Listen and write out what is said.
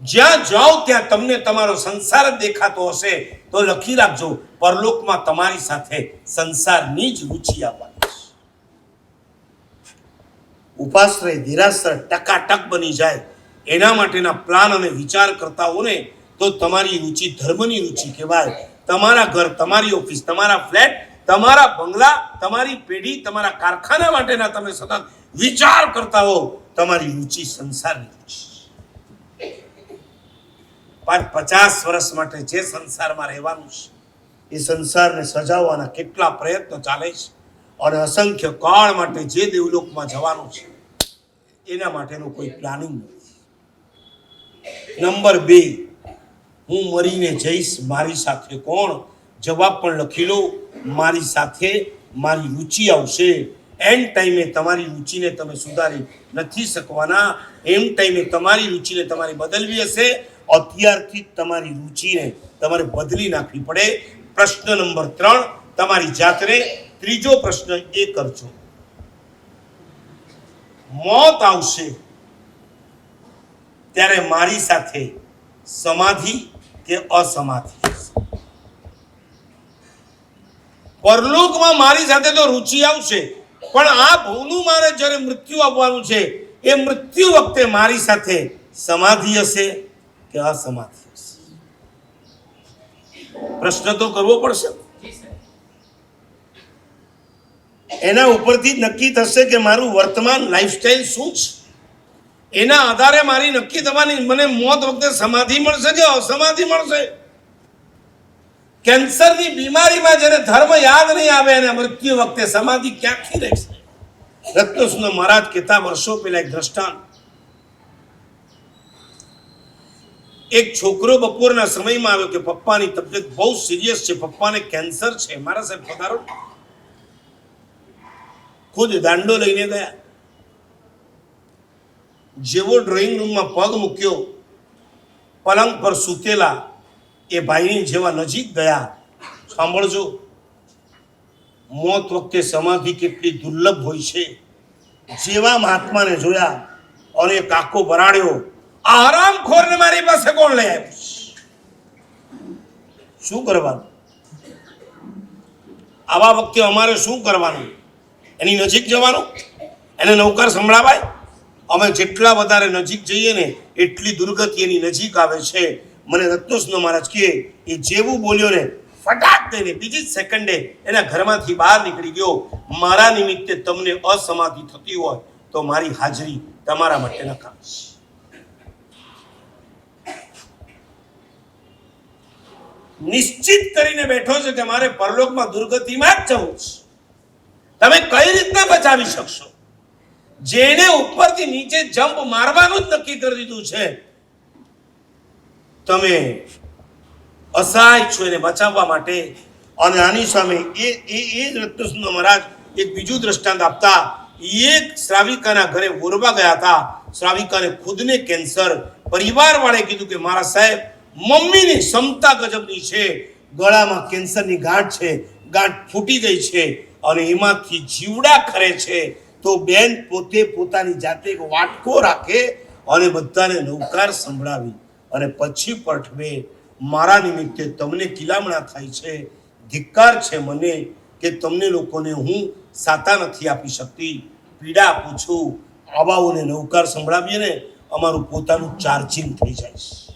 જ્યાં જાઓ ત્યાં તમને તમારો સંસાર જ દેખાતો હશે તો લખી રાખજો, પરલોકમાં તમારી સાથે સંસારની જ રુચિ આવવાની છે. ઉપાશ્રય દેરાસર ટકાટક બની જાય એના માટેના પ્લાન અને વિચાર કરતા હો ને તો તમારી રુચિ ધર્મની રુચિ કહેવાય. તમારા ઘર, તમારી ઓફિસ, તમારા ફ્લેટ, તમારા બંગલા, તમારી પેઢી, તમારા કારખાના માટેના તમે સતત વિચાર કરતા હો, તમારી રુચિ સંસારની રુચિ. 50 વર્ષ માટે જે સંસારમાં રહેવાનું છે એ સંસારને સજાવવાના કેટલા પ્રયત્નો ચાલે છે અને અસંખ્ય કાળ માટે જે દેવલોકમાં જવાનું છે એના માટેનું કોઈ પ્લાનિંગ નથી. નંબર 2, હું મરીને જઈશ, મારી સાથે કોણ? જવાબ પણ લખી લો, મારી સાથે મારી રુચિ આવશે. એન્ડ ટાઈમે તમારી રુચિને તમે સુધારી નથી શકવાના. એમ ટાઈમે તમારી રુચિને તમારી બદલવી હશે. અત્યારથી જ તમારી રુચિને તમારે બદલી નાખવી પડે. પ્રશ્ન નંબર 3 તમારી જાતને, ત્રીજો પ્રશ્ન એ કરજો, મોત આવશે ત્યારે મારી સાથે સમાધિ કે અસમાધિ? પરલોકમાં મારી સાથે તો રુચિ આવશે, પણ આ ભવનું મારે જ્યારે મૃત્યુ આવવાનું છે એ મૃત્યુ વખતે મારી સાથે સમાધિ હશે કે અસમાધિ હશે? પ્રશ્ન તો કરવો પડશે. એના ઉપરથી નક્કી થશે કે મારું વર્તમાન લાઈફસ્ટાઈલ શું છે. એના આધારે મારી નક્કી થવાની મને મોત વખતે સમાધિ મળશે કે અસમાધિ મળશે. કેન્સરની બીમારીમાં જ્યારે ધર્મ યાદ નહીં આવે અને મૃત્યુ વખતે સમાધિ ક્યાંથી રહેશે? રત્નસુંદર મહારાજ કહેતા વર્ષો પહેલા એક દ્રષ્ટાંત. એક છોકરો બપોરના સમયમાં આવ્યો કે પપ્પાની તબિયત બહુ સિરિયસ છે, પપ્પાને કેન્સર છે, મારા સાહેબ પધારો. ખુદ દાંડો લઈને ગયા. જેવો ડ્રોઈંગ રૂમમાં પગ મૂક્યો, પલંગ પર સૂતેલા એ ભાઈની જેવા નજીક ગયા. સાંભળજો, મોત વખતે સમાધિ કેટલી દુર્લભ હોય છે. જેવા મહાત્માને જોયા અને કાકો બરાડ્યો, આરામખોરને મારી પાસે કોણ લઈ આવ્યું? શું કરવાનું? આવા વખતે અમારે શું કરવાનું? એની નજીક જવાનું? એને નૌકર સંભળાવાય? અમે જેટલા વધારે નજીક જઈએ ને એટલી દુર્ગતિ એની નજીક આવે છે. મને રત્નસુંદર મહારાજ કહે એ જેવું બોલ્યો ને ફટાક દઈને બીજી જ સેકન્ડે એના ઘરમાંથી બહાર નીકળી ગયો. મારા નિમિત્તે તમને અસમાધિ થતી હોય તો મારી હાજરી તમારા માટે નકામ છે. નિશ્ચિત કરીને બેઠો છે કે મારે પરલોકમાં દુર્ગતિમાં જ જવું છે. તમે કઈ રીતના બચાવી શકશો? જેને ઉપરથી નીચે જમ્પ મારવાનું જ નક્કી કરી દીધું છે, તમે અસહાય છો એને બચાવવા માટે. અને આની સામે એ રત્નસુંદર મહારાજ એક બીજું દ્રષ્ટાંત આપતા. એક શ્રાવિકાના ઘરે ઓરવા ગયા હતા. શ્રાવિકાને ખુદને કેન્સર. પરિવારવાળાએ કીધું કે મારા સાહેબ, મમ્મીની ક્ષમતા ગજબની છે, ગળામાં કેન્સરની ગાંઠ છે, ગાંઠ ફૂટી ગઈ છે અને એમાંથી જીવડા ખરે છે. તો બેન પોતે પોતાની જાતે એક વાટકો રાખે અને બધાને નૌકાર સંભળાવી અને પછી પઠવે. મારા નિમિત્તે તમને કિલામણા થાય છે. ધિક્કાર છે મને કે તમને લોકોને હું સાતા નથી આપી શકતી, પીડા આપું છું. આવાઓને નૌકાર સંભળાવીએ ને અમારું પોતાનું ચાર્જિંગ થઈ જાય છે.